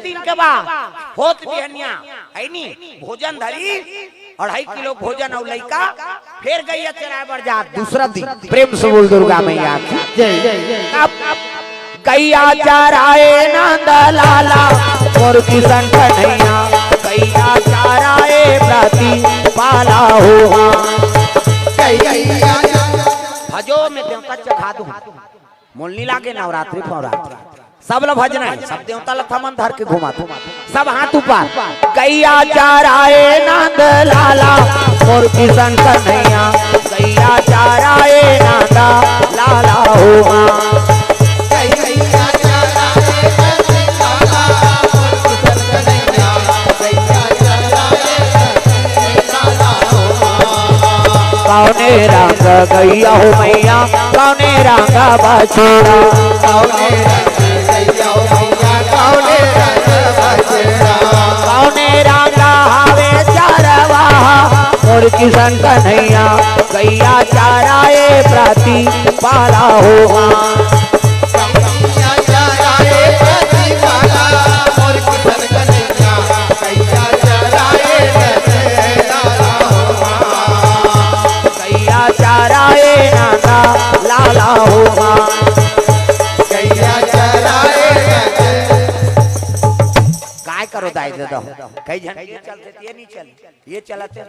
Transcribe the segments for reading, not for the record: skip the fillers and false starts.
दिन के बाद होत बिहनिया है नी भोजन धरी 2.5 किलो भोजन और लइका फिर गैया चराए बर जा दूसरा दिन। प्रेम से बोल दुर्गा मैया जय जय। गैया चराए नंद लाला और किशन कन्हैया गैया चराए प्रति पाला हुआ भजो में देवता चढ़ा दूं मोलनी लागे नवरात्रि फवरात्रि सब लोग भजना है सब देवता लथा मन धर के घुमा सब हाथ ऊपर गैया चराए नंद लाला और किशन कन्हैया गैया चराए नंद लाला हुआ कौने रंग गैया हो मैया कौने रंग बछड़ा कौने रंग गैया हो मैया कौने रंग बछड़ा कौने रंग हावे चरवा और किशन कन्हैया गैया चराए प्रति पाला हुआ गैया चराए प्रति पाला और किशन कन्हैया गैया चराए चराए नाना लाला हुआ गैया चराए काय करो दाई दे दो कई जन ये चलते ये नहीं चल ये चलते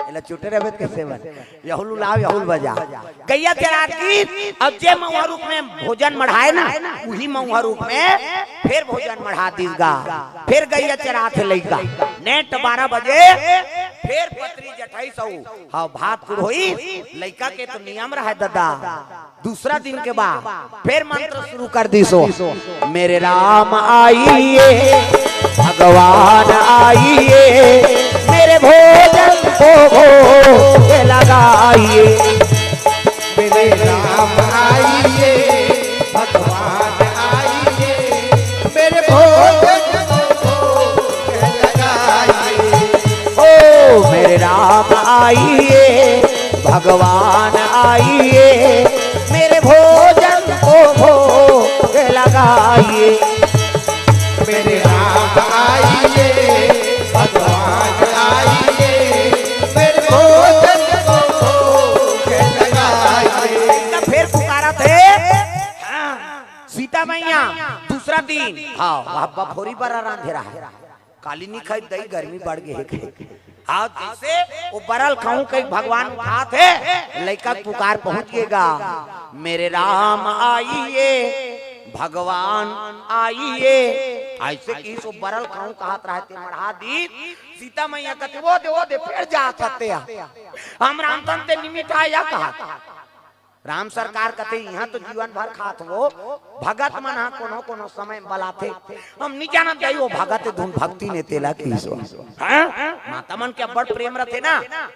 एला चुटे रहे कैसे बन यहुल लाव यहुल बजा गैया चरा की अब जे महुआ रूप में भोजन मढ़ाए ना उही महुआ रूप में फिर भोजन मढ़ा दीगा फिर गैया चरा थे लइका नेट 12 बजे फिर पत्री जठाई सौ हाँ भात शुरू हुई लइका के तो नियम रहा दादा दूसरा दिन के बाद फिर मंत्र शुरू कर दी सो मेरे राम आइए भगवान आइए मेरे भोजन को भोग लगाइए मेरे राम आइए भगवान आइए मेरे भोजन को भोग लगाइए ओ मेरे राम आइए भगवान आइए मेरे भोजन को भोग लगाइए मेरे राम आइए भगवान आइए मेरे भोजन को भोग लगाइए। फिर पुकारा थे सीता मैया दूसरा दिन हाँ बफोरी पर रांधे रहा काली नहीं खाई दही गर्मी बढ़ गई हाँ जैसे वो बरल खाऊं कहीं भगवान उठा थे लइका पुकार पहुंचेगा मेरे राम आइए भगवान आइए ऐसे की सो बरल खाऊं कहत रहते मढ़ा दी सीता मैया कहते वो दे फिर जा सकते हम रामचंद्र ते निमित आया कहा राम सरकार कहते यहाँ तो जीवन भर खात वो भगत मन हा कोनो कोनो समय बलाथे हम नहीं जानत जाई वो भगत धुन भक्ति ने तेला की सो माता मन के बड़ प्रेम रथे ना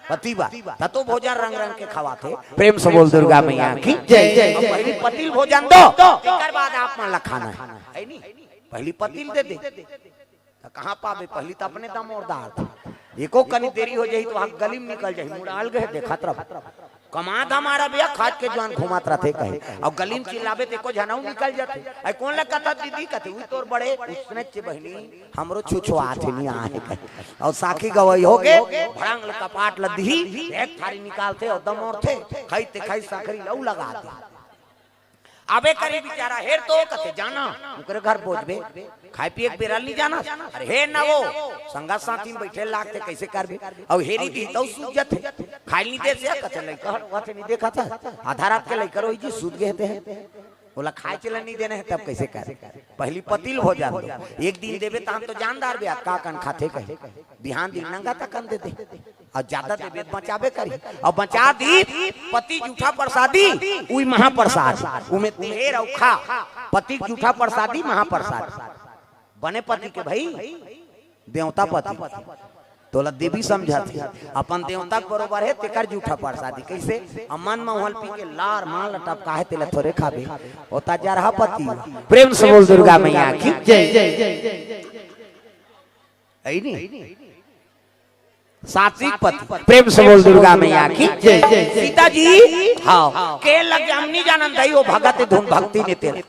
पतिबा ततो भोजन रंग रंग के खवाथे प्रेम से बोल दुर्गा मैया की जय जय। पहली पतिल भोजन दो एकर बाद आप मन ला खाना है नी पहली पतिल दे दे कहां पावे पहली तो अपने दम और दाल एको कनी देरी हो जाई तो हम गली में निकल जाई मुड़ाल गए देखत रह कमाद हमारा भैया खाद के जवान घुमात रहते कहे और गली में चिल्लावे ते को जनाऊ निकल जाते आई कौन लगता दीदी कहते हुई तोर बड़े उसने चे बहनी हमरो छुछो आथे नहीं आए कहे और साखी गवई हो गए भड़ंग कपाट लद्दी एक थारी निकालते और दम और थे खाईते खाई साखरी लऊ लगा दे आबे करी बेचारा हेर तो कहते जाना उनके घर पहुंचबे खाई पिए बेरल नहीं जाना अरे हे ना वो संगा साथी में बैठे लागते कैसे करबे और हेरी दी तो सूझ जाते खाई नहीं दे से कहते लइका वथे नहीं देखा था आधा रात के लइका रोई जी सूझ गए थे बोला खाए चलन नहीं देने तब कैसे कर पहली पतिल हो जाते एक दिन देवे तो हम तो जानदार बे का कन खाते कहे बिहान दिन नंगा तक कन देते और ज्यादा देवे बचावे करी और बचा दी पति जूठा प्रसादी उई महाप्रसाद उमे तेर और खा पति जूठा प्रसादी महाप्रसाद बने पति के भाई देवता पति तोला देवी समझा थी अपन देवता बरोबर है तेकर जूठा प्रसादी कैसे अमन महल पी के लार माल लटप काहे तेला थोड़े खाबे ओता जा रहा पति प्रेम से बोल दुर्गा मैया की जय जय। आई नहीं सात्विक पति। प्रेम से बोल दुर्गा मैया की जय जय। सीता जी हाँ के लगे हम नहीं जानन दई वो भगत धुन भक्ति ने तेरे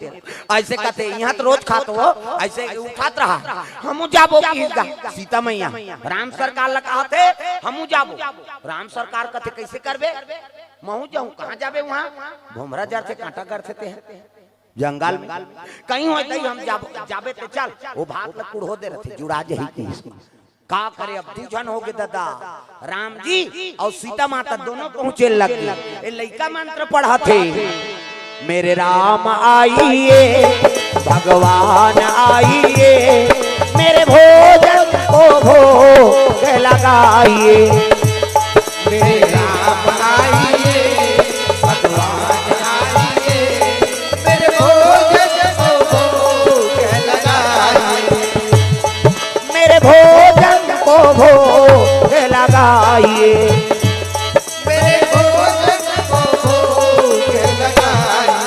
ऐसे कहते यहाँ तो रोज खाते हो ऐसे उठात रहा हम जाबो किसका सीता मैया राम सरकार लगा थे हम जाबो राम सरकार कहते कैसे करबे महू जाऊं कहाँ जाबे वहाँ भुमरा जर से कांटा करते थे जंगल में कहीं हो हम जाबे ते चल वो भात लग कुड़ हो दे रहे जुड़ा जही का करे अब दूजन हो गए दादा राम जी और सीता माता दोनों पहुंचे लग गए लड़का मंत्र पढ़ा थे मेरे राम आइए भगवान आइए मेरे भोजन को भोग लगाइए मेरे राम आइए भगवान आइए मेरे भोजन को भोग लगाइए मेरे भोजन को भोग लगाइए मेरे भोजन को भोग लगाइए।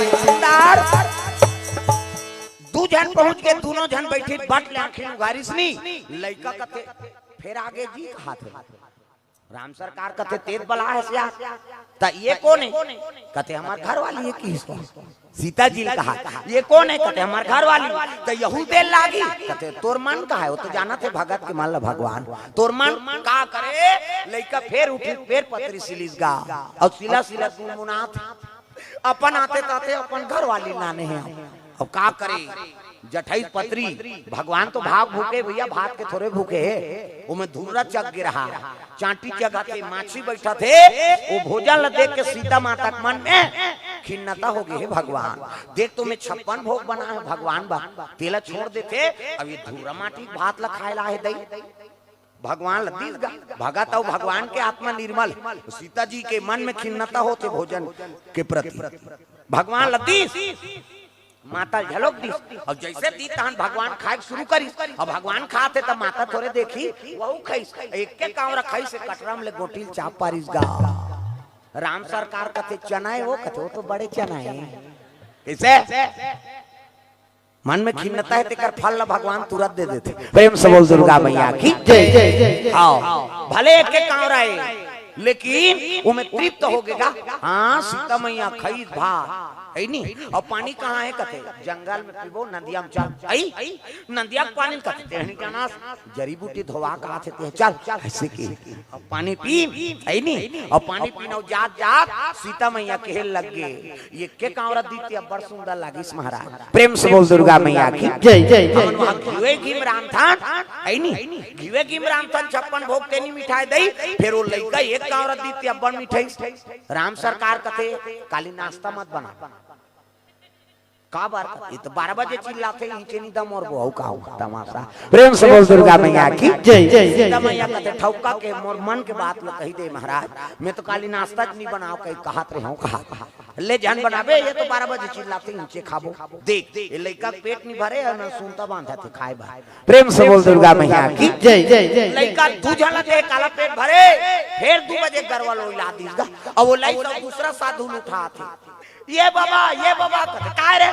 दू जन पहुंच के दोनों जन बैठे बट ले आंखें उगारिस नहीं लड़का कथे फिर आगे जी कहा थे राम सरकार कथे तेज बला है सिया ता ये कौन है कथे हमार घर वाली है की सीता जी ने कहा ये कौन है कहते हमारे घर वाली तो यहू देर लागी कहते तोर मन का है वो तो जाना थे भगत के मान ला भगवान तोर मन का करे लड़का फिर उठी फिर पत्री सिलीस गा और सिला सिला मुनाथ अपन आते ताते अपन घर वाली लाने हैं अब का करे जठई पत्री भगवान तो भाग भूखे भैया भात के थोड़े भूखे है वो में धूरा चक गिर रहा चांटी जगह के माछी बैठा थे वो भोजन देख के सीता माता के मन में खिन्नता हो गई है भगवान देख तो मैं 56 भोग बना है भगवान बा तेला छोड़ देते अब ये धूरा माटी भात ला खाए ला है दई भगवान लतीस भगत और भगवान के आत्मा निर्मल सीता जी के मन में खिन्नता होते भोजन के प्रति भगवान लतीस माता झलक दी और जैसे दी तहन भगवान खाए शुरू करी और भगवान खाते तब माता थोड़े देखी वहू खाइस एक के काम रखाई से कटरा में ले गोटील चाप पारिस गा राम सरकार कथे चना है वो कथे वो तो बड़े चना है कैसे मन में खिन्नता है तेकर फल ला भगवान तुरंत दे देते। प्रेम से बोल दुर्गा मैया की जय जय। आओ भले एक के काम रहे लेकिन वो में तृप्त हो गएगा हाँ सीता मैया खाई भात है नहीं और पानी कहाँ है कथे जंगल में पीबो नदिया में चल आई नदिया के पानी कथे है क्या जड़ी बूटी धोवा कहा थे चल ऐसे की और पानी पी है नहीं और पानी पीना जात जात सीता मैया के लग गए ये के कांवरा दीती बड़ सुंदर लगी महाराज। प्रेम से बोल दुर्गा मैया की जय जय जय। घीवे घी में राम था है नहीं घीवे घी में राम था 56 भोग तेनी मिठाई दई फिर वो लड़का एक कांवरा दीती बड़ मिठाई राम सरकार कथे काली नाश्ता मत बना का बार ये तो 12 बजे चिल्लाते नीचे नहीं दम और वो का तमाशा। प्रेम से बोल दुर्गा मैया की जय जय जय। सीता मैया कहते ठौका के मोर मन के बात लो कही दे महाराज मैं तो काली नाश्ता नहीं बनाओ कहीं कहत रहे हूं कहा ले जान बनाबे ये तो 12 बजे चिल्लाते नीचे खाबो देख ये लड़का पेट नहीं भरे और न सुनता बांधा थे खाए बा। प्रेम से बोल दुर्गा मैया की जय जय जय। लड़का दूझला दे काला पेट भरे फिर 2 बजे घर वालों ला दीगा और वो लड़का दूसरा साधु उठा थे ये बाबा काय रे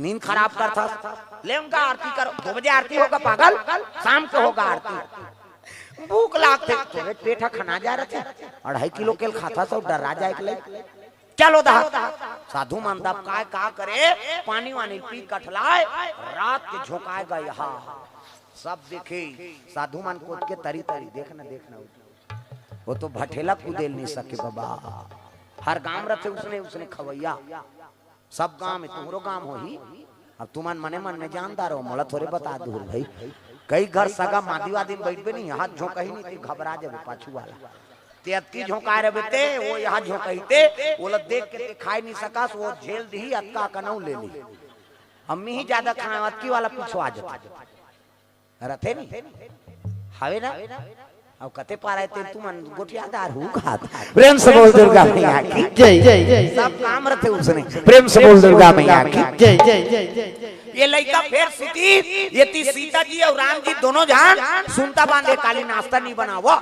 नींद खराब करता ले उनका आरती करो 2 बजे आरती होगा पागल शाम को होगा आरती भूख लागते तो पेठा खाना जा रहे थे 2.5 किलो केल खाता सब डरा जाए के लिए चलो दा साधु मानदा काय का करे पानी वानी पी कठलाए रात के झोंकाएगा यहाँ सब देखे साधु मान कोट के तरी तरी देखना वो तो भठेला कूदेल नहीं सके बाबा हर गांव रखे उसने खवैया सब गांव में तुम्हारो गांव हो ही अब तुमान मने मन में जानदार हो मोला थोड़े बता दूर भाई कई घर सगा मादीवादी बैठबे नहीं हाथ झोंका ही नहीं घबरा जाबे पाछू वाला ते अत्ती झोंका रे बेटे वो यहाँ झोंकते वो लोग देख के खाई नहीं सका वो झेल दी अक्का कनौ ले ली अम्मी ही ज्यादा खाना अत्ती वाला पीछे आ जाता रथे नहीं हवे ना अब कते पा रहे थे तुम गोटियादार हूँ खाता। प्रेम से बोल दुर्गा मैया की जय जय जय। सब काम रखे उसने। प्रेम से बोल दुर्गा मैया की जय जय जय। ये लड़का फिर सुती ये सीता जी और राम जी दोनों जान सुनता बांधे काली नाश्ता नहीं बना वो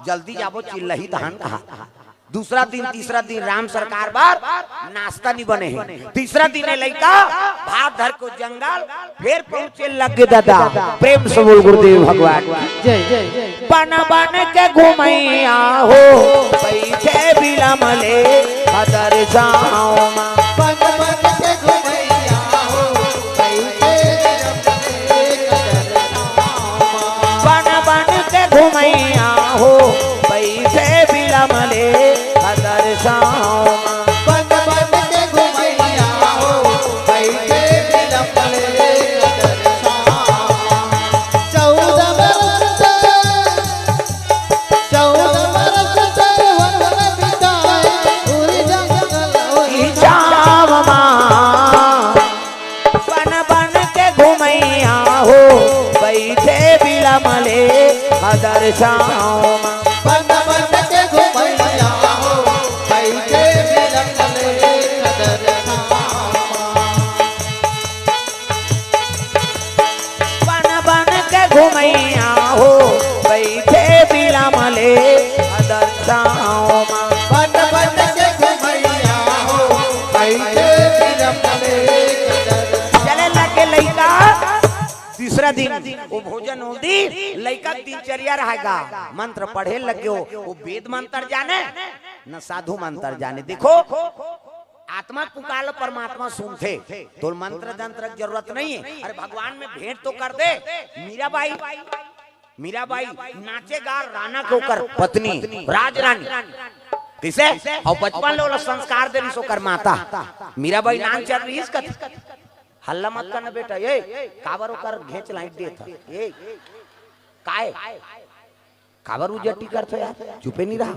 जल्दी जाबो चिल्लही धान कहा दूसरा दिन तीसरा दिन राम सरकार बार नाश्ता नहीं बने हैं। तीसरा दिन है लड़का भात धर को जंगल फिर पहुंचे लगे दादा। प्रेम से बोल गुरुदेव भगवान जय जय जय। बन बन के घुमैया हो बैठे बिलमले हदर जाओ मां। बन बन के घुमैया हो बैठे बन बन के घुमैया हो बैठे बिलमले हदर जाओ मां। बन बन के घुमैया हो बैठे बिलमले हदर जाओ। 14 बरस से वन में बिताए उरी जंगल उरी जाओ मां। बन बन के घुमैया हो बैठे बिलमले हदर जाओ मां। बन बन के घुमैया हो बैठे बिलमले हदर जाओ। बन बन के घुमैया हो बैठे बिलमले हदर जाओ मां। बन बन के घुमैया हो बैठे बिलमले हदर जाओ। चले लगे लइका तीसरा दिन वो भोजन हो दी लइका दिनचर्या रहेगा। मंत्र पढ़े लगे वो वेद मंत्र जाने न साधु मंत्र जाने। देखो आत्मा पुकार परमात्मा सुनते तो मंत्र तंत्र की जरूरत नहीं है। अरे भगवान में भेंट तो कर दे। मीराबाई नाचेगा राणा के होकर पत्नी राज रानी किसे और बचपन लोग संस्कार दे सोकर माता मीराबाई नाम चल रही इसका। हल्ला मत करना बेटा ये काबर ओकर घेच लाइट दे था ये काय काबर उजटी करते यार चुपे नहीं रहा।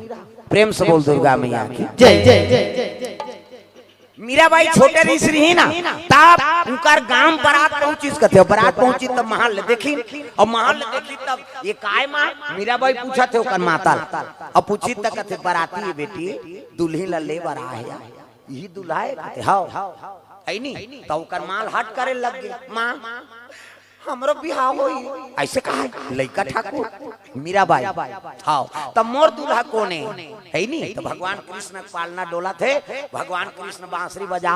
प्रेम से बोल दुर्गा मैया की जय जय जय जय। मीराबाई छोटे ऋषि ही ना तब उनकर गांव बारात पहुंची कहते बारात पहुंची तब महल देखी और महल देखी तब ये काय मां मीराबाई पूछा थे ओकर माता और पूछी तक कहते बाराती है बेटी दुल्ही ला ले बरा है यही दुल्हा है कहते हां है नहीं तो ओकर माल हट करे लग गए। मां हमरो बिहाव होई ऐसे कहा लइका ठाकुर मीराबाई हां तब मोर दूल्हा कौन है नहीं तो भगवान कृष्ण पालना डोला थे। भगवान कृष्ण बांसुरी बजा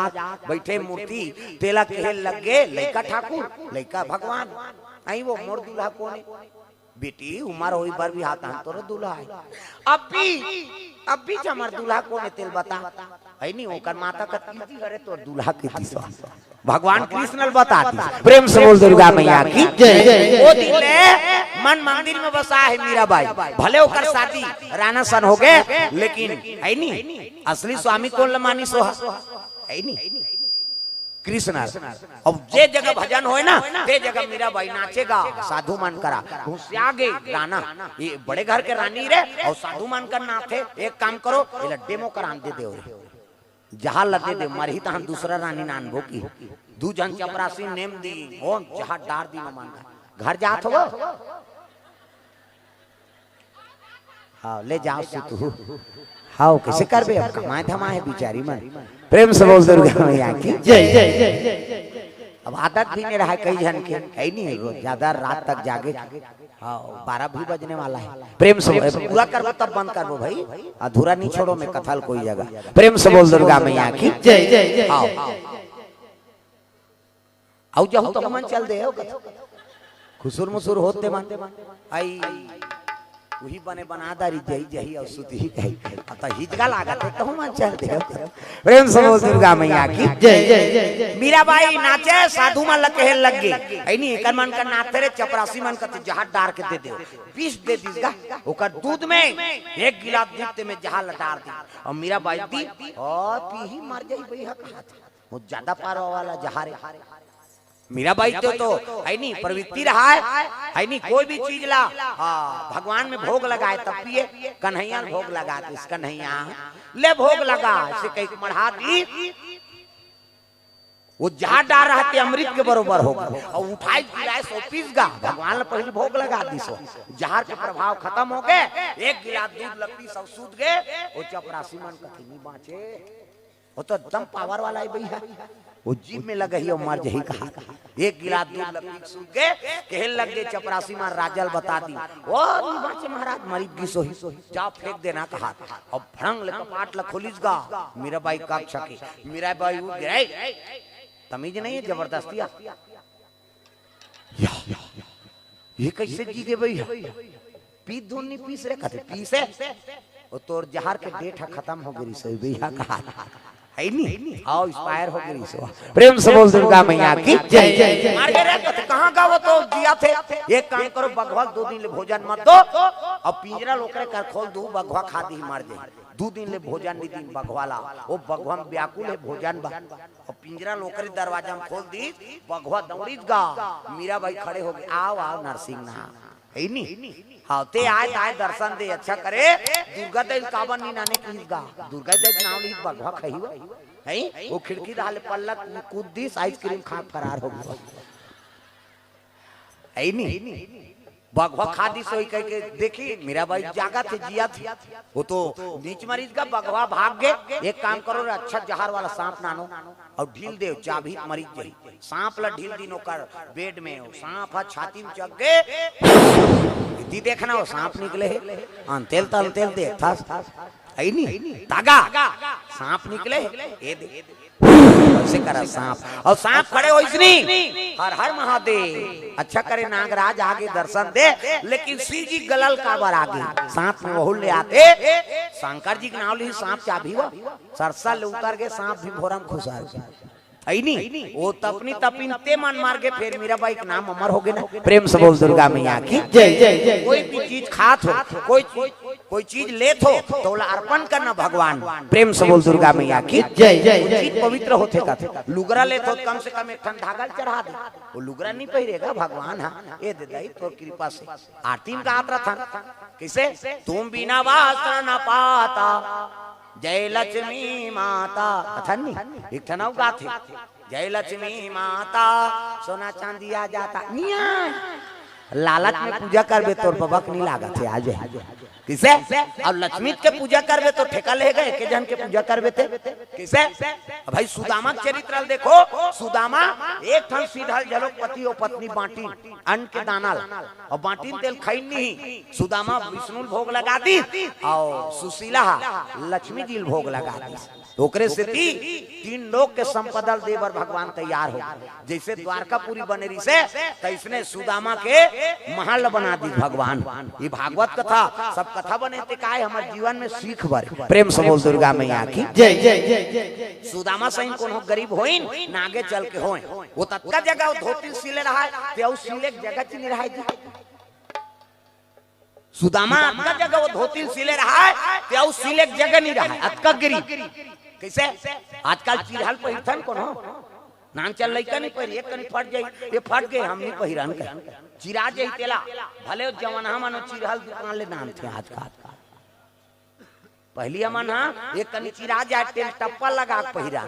बैठे मूर्ति तेला कहे लग गए लइका ठाकुर लइका भगवान आई वो मोर दूल्हा कौन है बेटी उमर होई बार भी हाथ तोर दूल्हा है अब भी हमार दूल्हा कौन है तेल बता है नहीं ओकर माता का तीजी करे तो दूल्हा के तीसरा भगवान कृष्ण बताती। प्रेम से बोल दुर्गा मैया की जय जय। वो दिन ले मन मंदिर में बसा है मीराबाई भले ओकर शादी राणा सन हो गए लेकिन है नहीं असली स्वामी कौन लमानी सो है नहीं कृष्ण। अब जे जगह भजन होए ना ते जगह मीराबाई नाचेगा साधु मान करा घुसिया गए राणा ये बड़े घर के रानी रे और साधु मान कर नाथे। एक काम करो ये डेमो करान दे दे जहां लगे दे मरही तहन दूसरा रानी नान भोकी दू जन चपरासी नेम दी हो जहां डार दी मान घर जात हो हां ले जाओ से तू हां कैसे करबे अब कमाए धमा है बेचारी मन। प्रेम से बोल दुर्गा मैया की जय जय जय। अब आदत भी नहीं रहा कई जन के है नहीं रोज ज्यादा रात तक जागे हाँ 12 भी बजने वाला है। प्रेम से पूरा करबो तब बंद करबो भाई अधूरा नहीं छोड़ो मैं कथल कोई जगह। प्रेम से बोल दुर्गा मैया की जय जय जय। आओ जाओ तो मन चल दे खुसुर मुसुर होते मन आई वही बने बनादारी जही जही और सुती ही कही अत हिजगा लागत है तो मन चल दे। प्रेम से बोल दुर्गा मैया की जय जय जय। मीराबाई नाचे साधु मन लगे लग गए ऐ नहीं एकर मन का नाथे रे चपरासी मन का जहां डार के दे दे पीस दे दीसगा ओकर दूध में एक गिलास दूध में जहां लटार दी और मीराबाई दी और पीही मर जाई भई हक वो ज्यादा पारो वाला जहां रे मीराबाई तो है नहीं प्रवृत्ति रहा है नहीं कोई भी चीज ला हाँ भगवान में भोग लगाए तब पिए कन्हैया भोग लगा तो इस कन्हैया ले भोग लगा इसे कहीं मढ़ा दी वो जहां डाल रहा थे अमृत के बरोबर होगा और उठाई गिलास सौ पीस गा भगवान ने पहले भोग लगा दी सो जहर के प्रभाव खत्म हो गए एक गिलास दूध लपटी सब सूद गए वो चपरासी मन कहीं नहीं बाँचे वो तो एकदम पावर वाला है भैया वो जीभ में लगा ही और मर जही कहा। एक गिलास दूध लपीक सूख के कहल लग गए चपरासी मार राजल बता दी ओ बच्चे महाराज मरीज की सोही चा फेंक देना कहा। और भड़ंग ले कपाट ल खोलिस गा मेरा भाई का छके मेरा भाई उठ गए। तमीज नहीं है जबरदस्तिया ये कैसे जी के भाई पी धुन नहीं पीस रे कहते पीसे वो तोर जहर के डेट खत्म हो गई सो भैया कहा है नहीं आओ एक्सपायर हो गई सो। प्रेम से बोल दुर्गा मैया की जय जय। मार के रे कहते कहां गावो तो दिया थे एक काम करो बगवा 2 दिन ले भोजन मत दो और पिंजरा लोकरे कर खोल दू बगवा खा दी मार दे 2 दिन ले भोजन नहीं दिन बगवाला वो बगवा में व्याकुल है भोजन बा और पिंजरा लोकरे दरवाजा में खोल दी बगवा दौड़ीत गा मीरा भाई खड़े हो गए आओ आओ नरसिंह ना है नहीं हाँ ते आए आए दर्शन दे अच्छा करे दुर्गा देव कावन नी नाने की गा दुर्गा देव नाम ली बगवा खइवा है वो खिड़की डाले पल्लक कूद दी आइसक्रीम खा फरार हो गया है नहीं बगवा खा दी सोई कह के देखी मेरा भाई जागा थे जिया थी वो तो नीच मरीज का बगवा भाग गए। एक काम करो अच्छा जहर वाला सांप नानो और ढील दे चाबी मरीज जही सांप ला ढील दिनों कर बेड में सांप हा छाती में चक गए दी देखना वो सांप निकले अंतेल तलतेल देख था आई नहीं तागा सांप निकले ये दे ऐसे करा सांप और सांप खड़े हो इसनी हर हर महादेव अच्छा करे नागराज आगे दर्शन दे लेकिन शिव जी गलल काबर आगे सांप में बहुल ले आते शंकर जी के नाम ली सांप चाबी वो सरसा ले उतर के सांप भी भोरम खुशार नहीं वो तपनी तपिन ते मन मार के फिर मीरा बाई के नाम अमर हो गए ना। प्रेम से बोल दुर्गा मैया की जय जय। कोई भी चीज खात हो कोई चीज लेत हो तो बोला अर्पण करना भगवान। प्रेम से बोल दुर्गा मैया की जय जय। चीज पवित्र होते का लुगरा लेत हो कम से कम एक ठन धागा चढ़ा दे वो लुगरा नहीं पहिरेगा भगवान हाँ ये दे दाई तो कृपा से आरती में गात रहा था कैसे तुम बिना वस्त्र न पाता जय लक्ष्मी माता अथन्नी एक ठनाव गाथे जय लक्ष्मी माता सोना चांदी आ जाता लालच में पूजा करबे तोर बबक नहीं लागत है आज किसे और लक्ष्मी के पूजा करबे तो ठेका ले गए के जन के पूजा करबे थे किसे भाई सुदामा चरित्र देखो सुदामा एक ठन सीधल जलोक पति और पत्नी बांटी अन्न के दाना और बांटी तेल खाई नहीं सुदामा विष्णु भोग लगा दी और सुशीला लक्ष्मी जी भोग लगा दी ओकरे से 3 लोग के संपदल देवर भगवान तैयार हो जैसे द्वारकापुरी बनेरी से तैसने सुदामा के महल बना दी भगवान। ये भागवत कथा सब कथा बने ते काय हमारे जीवन में सीख बर। प्रेम से बोल दुर्गा मैया की जय जय। सुदामा सही कोनो गरीब होइन ना आगे चल के होए वो तत्का जगह धोती सिले रहा है ते उस सिले जगह ची नहीं रहा है सुदामा अतका जगह वो धोती सिले रहा है ते उस सिले जगह नहीं रहा है अतका गिरी कैसे आजकल चिरहल पहिरथन कोनो नान चल लइका नहीं पहिर एक कनी फट जाई ये फट गए हम नहीं पहिरन के चिरा जाई तेला भले जवाना मानो चिरहल दुकान ले नाम थे आज का पहली मन हां एक कनी चिरा जाए तेल टप्पा लगा के पहिरा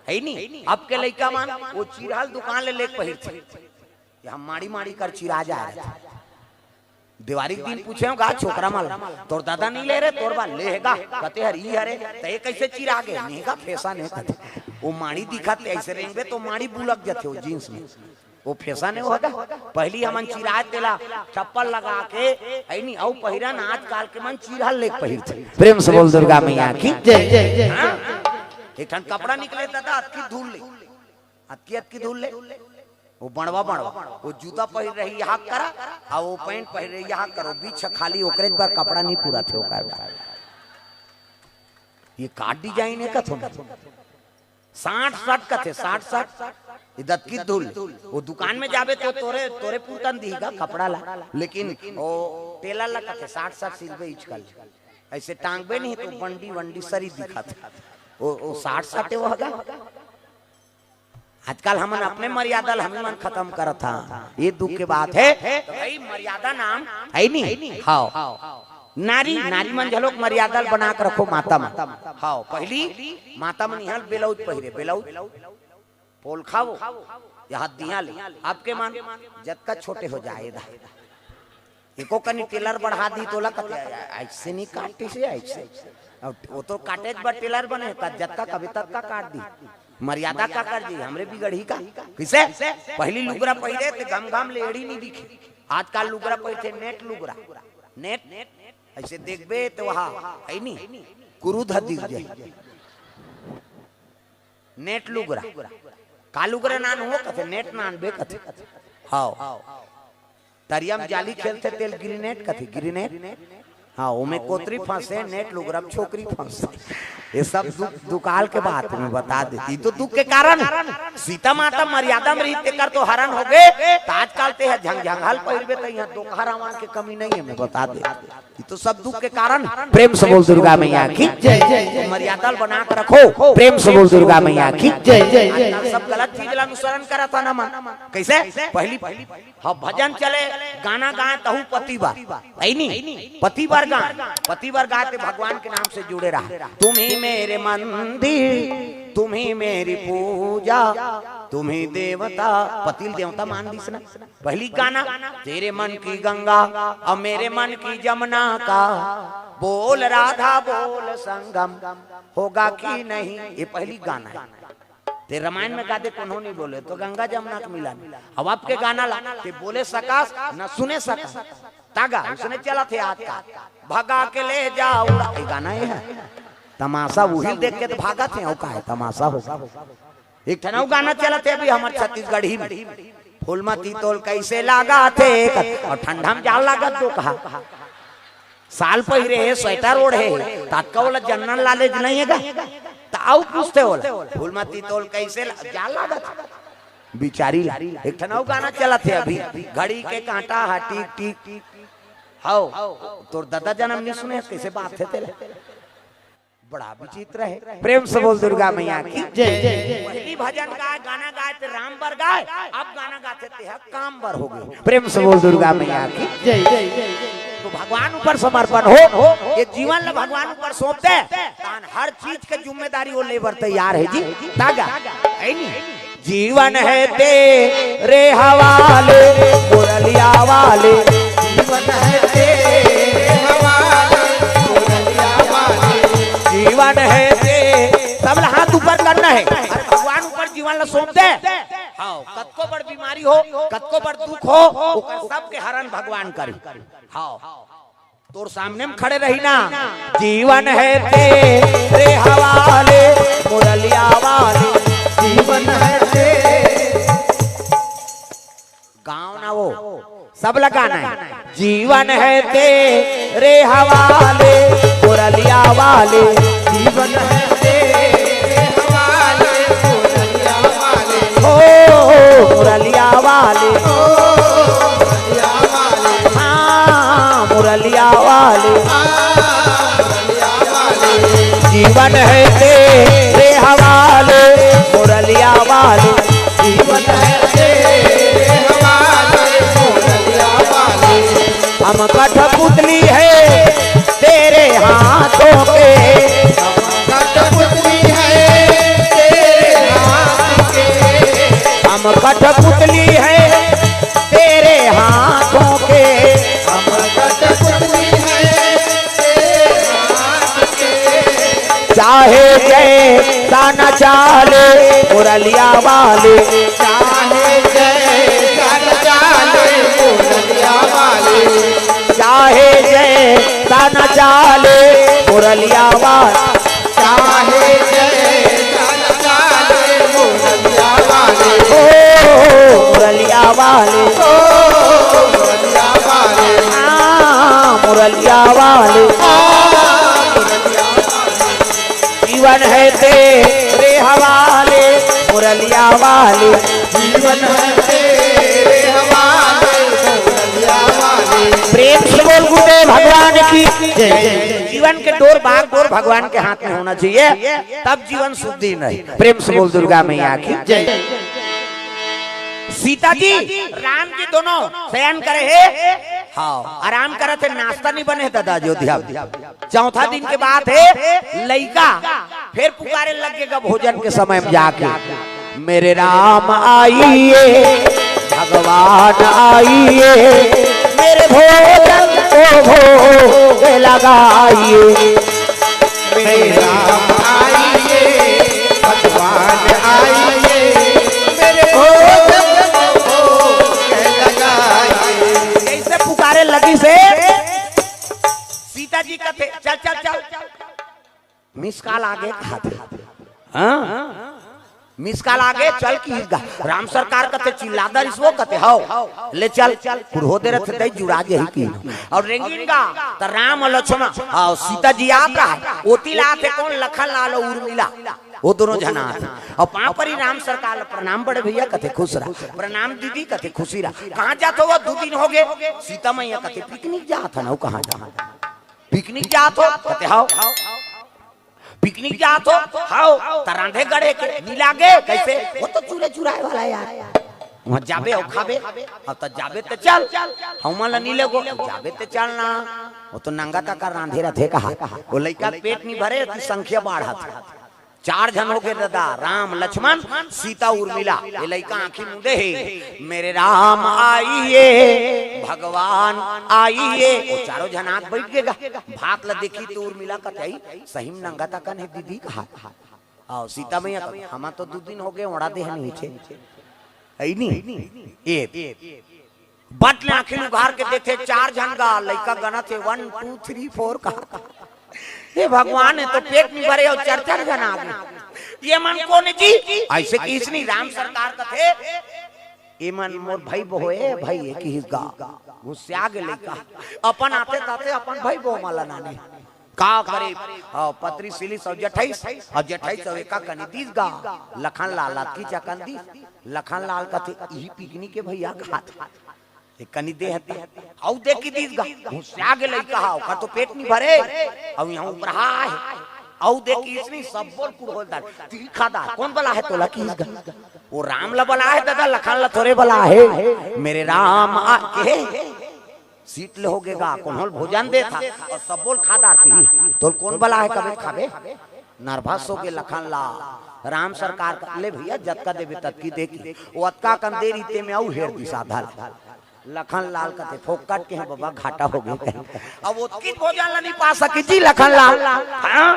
है नहीं अब के लइका मान वो चिरहल दुकान ले लेके पहिरथे हम माड़ी माड़ी कर चिरा जा रहे दिवाली दिन पूछे गा छोकरा माल तोर दादा नहीं ले रहे तोर बा लेगा कहते हर ई हरे ते कैसे चिरा गए नेगा फैसा नहीं कहते वो माड़ी दिखाते ऐसे रहेंगे तो माड़ी बुलक जाते हो जींस में वो फैसा नहीं होगा पहली हमन चिरा तेला चप्पल लगा के ऐ नहीं औ पहिरन आज काल के मन चिरहल लेक पहिरथे। प्रेम से बोल दुर्गा मैया की जय जय। एक ठन कपड़ा निकले दादा अतकी धूल ले अतकी धूल ले वो बणवा वो जूता पहिर रही यहाँ करा और वो पैंट पहिर रही यहाँ करो बीच खाली ओकरे बार कपड़ा नहीं पूरा थे ओकर ये काट डिजाइन है कथो 60 का थे 60 इदत की धूल वो दुकान में जाबे तो तोरे पूतन दीगा कपड़ा ला लेकिन वो टेलर ला कथे 60 सिलबे इचकल ऐसे टांगबे नहीं तो बंडी वंडी सरी दिखत वो 60 वो हगा आजकल हम अपने मर्यादा हम मन खत्म करत था ये दुख के बात है तो भाई मर्यादा नाम है नहीं हाँ नारी नारी मन झलोक मर्यादा बना कर रखो माता में हाँ पहली माता में निहल बेलाउज पहिरे बेलाउज पोल खाओ यहाँ दिया ले आपके मान जत का छोटे हो जाए एको कनी टेलर बढ़ा दी तो ऐसे नहीं काटे से ऐसे वो तो काटे टेलर बने जत का कभी तक का काट दी मर्यादा का कर दी हमरे बिगड़ी का किसे पहली लुगरा पहिरे ते गम गम लेड़ी नहीं दिखे आजकल लुगरा पहिरे नेट लुगरा नेट ऐसे देखबे तो वहां है नहीं कुरुध दिख जाए नेट लुगरा का लुगरा नान हो कथे नेट नान बे कथे हां तरियम जाली खेलते तेल गिरनेट कथे गिरनेट हाँ उमे कोतरी फंसे नेट लुगरा छोकरी फंसे ये सब दुकाल के बात में बता देती तो दुख के कारण सीता माता मर्यादा में रहते कर तो हरण हो गए आजकल ते है झंझंघाल पहिरबे तो यहाँ दोखा रावण की कमी नहीं है मैं बता दे तो सब दुख के कारण प्रेम से बोल दुर्गा मैया की जय जय मर्यादा बना कर रखो प्रेम से बोल दुर्गा मैया की जय जय सब गलत चीज अनुसरण करा था ना मन कैसे पहली हाँ भजन चले गाना गाए तहु पति बार पति बार गाते भगवान के नाम से जुड़े रहा तुम्ही मेरे मंदिर तुम्ही मेरी पूजा तुम्ही देवता पतिल देवता मान दी ना पहली गाना तेरे मन की गंगा और मेरे मन की जमुना का बोल राधा बोल संगम होगा कि नहीं ये पहली गाना है ते रामायण में गाते कौन नहीं बोले तो गंगा जमुना का मिला अब आपके गाना ला ते बोले सका न सुने सका तागा उसने चला थे आज का भगा के ले जाओ गाना ये है तमाशा वही देख के तो भागा थे का है तमाशा होगा एक ठनाऊ गाना चला थे अभी हमारे छत्तीसगढ़ी में फूलमती तोल कैसे लागा थे और ठंडा में जाल लागत तो कहा साल पहिरे है स्वेटर ओढ़े तात्का वाला जन्नन लाले नहीं है ताऊ पूछते होला फूलमती तोल कैसे जाल लागत बिचारी एक ठनाऊ गाना चला थे अभी घड़ी के कांटा हा टिक टिक हाउ तोर दादा जन्म नहीं सुने कैसे बात है तेरे बड़ा विचित्र है प्रेम से बोल दुर्गा मैया की जय जय पहली भजन गाए गाना गाए थे राम बर गाए अब गाना गाते थे काम बर हो गए प्रेम से बोल दुर्गा मैया की जय जय तो भगवान ऊपर समर्पण हो ये जीवन ला भगवान ऊपर सौंपते तान हर चीज के जिम्मेदारी वो लेबर तैयार है जी तागा है नहीं जीवन है तेरे हवाले मुरलिया वाले जीवन है तेरे हवाले मुरलिया वाले जीवन है ते सब हाथ ऊपर करना है भगवान ऊपर जीवन ला सौंप दे हाँ कतको बड़ बीमारी हो कतको बड़ दुख हो सबके हरण भगवान करी हाँ तोर सामने में खड़े रही ना जीवन है तेरे हवाले मुरलिया वाले जीवन है गाँव ना वो सब लगाना है जीवन है तेरे हवाले मुरलिया वाले जीवन है तेरे हवाले मुरलिया वाले हो मुरलिया वाले हाँ मुरलिया वाले जीवन है तेरे हवाले मुरलिया वाले जीवन है तेरे हवाले मुरलिया वाले हम कठपुतली है तेरे हाथों के कठपुतली है तेरे हाथ के हम कठपुतली है तेरे हाथों के हम कठपुतली है तेरे हाथ के चाहे जैसा न चाले मुरलिया वाले चाहे जैसा न चाले मुरलिया वाले चाहे जैसा न चाले मुरलिया वाले चाहे जैसा न चाले मुरलिया वाले ओ मुरलिया वाले हाँ मुरलिया वाले जीवन है तेरे हवाले मुरलिया वाले जीवन है तेरे हवाले मुरलिया वाले प्रेम से बोल गुरुदेव भगवान की जय जीवन के डोर बाग डोर भगवान के हाथ में होना चाहिए तब जीवन शुद्धि नहीं प्रेम से बोल दुर्गा मैया की जय सीता जी राम जी दोनों शयन करे है हाँ आराम करे थे नाश्ता नहीं बने दादा अयोध्या चौथा दिन के बाद है लइका फिर पुकारे लगेगा भोजन के समय में जाके मेरे राम आइए भगवान आइए मेरे भोजन को भोग लगाइए मेरे राम आइए भगवान चल चल चल मिस कॉल आगे कहा था हाँ मिस कॉल आगे चल की राम सरकार कते चिल्लादर इसवो कते हो ले चल पुरहो दे रथ दई जुड़ा जे की और रेंगिनगा त राम और लक्ष्मण और सीता जी आप रहा ओती लाथे कौन लखन लाल उर्मिला वो दोनों जना और पापरी राम सरकार प्रणाम बड़े भैया कथे खुश रहा प्रणाम दीदी कथे खुशी रहा कहां जात हो 2 दिन हो गए सीता मैया कथे पिकनिक जात है ना कहां जा पिकनिक जात हो कथे हाओ पिकनिक जात हो हाओ तरांधे गड़े के मिला गे कैसे वो तो चूरे चुराए वाला यार वहां जाबे और खाबे अब तो जाबे तो चल हमला नीले गो जाबे तो चलना वो तो नंगा तक रांधे रथे कहा वो लइका पेट नहीं भरे की संख्या बढ़त 4 जन हो गए दादा राम लक्ष्मण सीता उर्मिला ये लइका आंखी मुंदे है मेरे राम आइए भगवान आइए वो चारों जन हाथ बैठ गएगा भात ला देखी तो उर्मिला कतई सही में नंगा तक है दीदी कहा आओ सीता मैया हम तो 2 दिन हो गए ओढ़ा दे है नीचे आई नहीं ए बट ने आखिर उघार के देखे 4 जन गा लइका गना थे 1 2 3 4 कहा ये भगवान है तो पेट में भरे और 4 जन आ गए ये मन कौन जी ऐसे किस नहीं राम सरकार का थे ये मन मोर भाई बहोए भाई है कि गा गुस्से आ गए लइका अपन आते ताते अपन भाई बो माला नाने का करे पत्री सिली 28 और 28 और एका कनी 30 गा लखन लाल की चकंदी लखन लाल का थे यही पिकनिक के भैया खात एक कनी दे हती आउ देख की दीस गा गुस्से आ गए लइका का तो पेट नहीं भरे अब यहां ऊपर है आउ देख की इसने सब बोल पुरहोलदार तीखादार कौन बला है तोला की वो राम ला बला है दादा लखन ला थोड़े बला है मेरे राम आ के सीट ले होगेगा कौन होल भोजन दे था और सब बोल खादार की तो कौन बला है कभी खाबे नर्वस हो के लखन ला राम सरकार का ले भैया जतका देवे तत्की देखी वो अतका कम देरी ते में आउ हेर दिशा धल लखन लाल कते फोकट के हैं बाबा घाटा हो गया अब वो किस भोजन ला नहीं पा सकी जी लखन लाल हां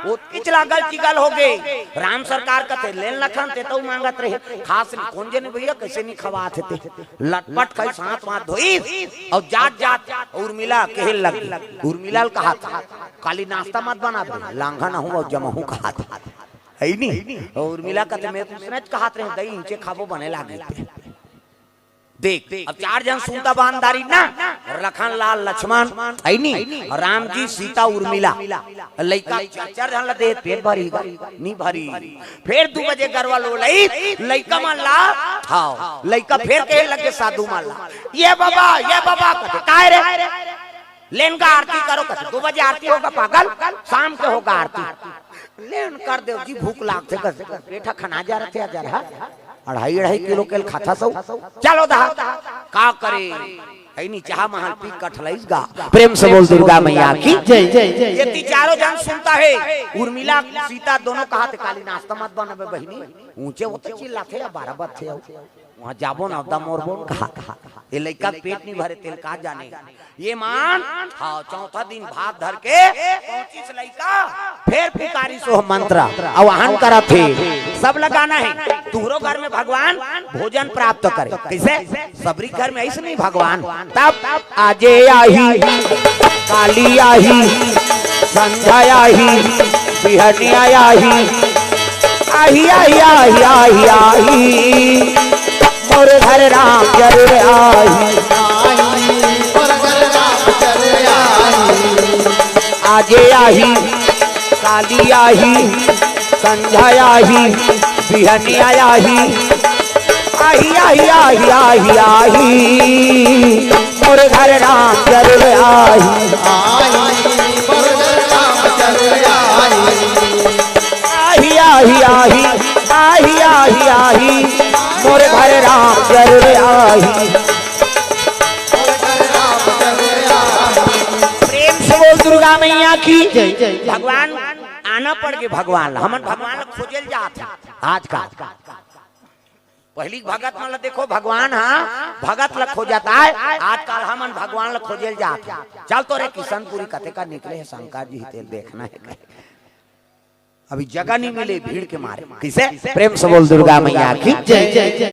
वो किच लागल चिगल हो गए राम सरकार कते लेन लखन ते तो मांगत रहे खास नहीं कौन जने भैया कैसे नहीं खवात थे लटपट कई साथ मार धोई और जात जात उर्मिला कहे लग उर्मिला कहा था काली नाश्ता मत बना दे लांघा ना हूं और जमा हूं कहा था है नहीं उर्मिला कते मैं उसने कहा रहे दही नीचे खाबो बने लागे देख अब 4 जन सुनता बांधारी ना लखन लाल लक्ष्मण नहीं राम जी सीता उर्मिला लइका 4 जन दे पेट भरी नहीं भरी फिर 2 बजे गरवा लो लइका मान ला हां लइका फिर कहे लगे साधु मान ला ये बाबा कहते काय रे लेन का आरती करो कहते 2 बजे आरती होगा पागल शाम के होगा आरती लेन कर दो जी भूख लागते कहते पेटा खना जा रहे थे जरा 2.5 किलो केल खाता सो चलो दा का करे है नहीं चाह महल पी कठलैस गा प्रेम से बोल दुर्गा मैया की जय जय जय ये 4 जन सुनता है उर्मिला सीता दोनों कहा थे काली नाश्ता मत बनाबे बहिनी ऊंचे होते चिल्लाते या 12 बजे वहां जाबो ना दम और बोल कहा ये लइका पेट नहीं भरे तेल का जाने ये मान हां 4था दिन भात धर के 25 लइका फिर पुकारी सो मंत्र आवाहन करा थे सब लगाना है तुहरो घर में भगवान भोजन प्राप्त करे कैसे सबरी घर में ऐसे नहीं भगवान तब आजे आही काली आही संध्या आही बिहनी आही आही आही आही आही आही मोर घर राम जरूर आही आजे आही काली आही संध्या आही बिहनी आही आही आही आही आही आही मोर घर राम जरूर आही आही आही आही आही आही आही मोर घर राम जरूर आही प्रेम से बोल दुर्गा मैया की भगवान आना पड़ के भगवान हमन भगवान खोजल जात आज का पहली भगत मतलब देखो भगवान हाँ भगत ल खोजता है आजकल हमन भगवान ल खोजल जात चल तो रे किशनपुरी कथे का निकले है शंकर जी तेल देखना है अभी जगह नहीं मिले भीड़ के मारे किसे प्रेम से बोल दुर्गा मैया की जय जय।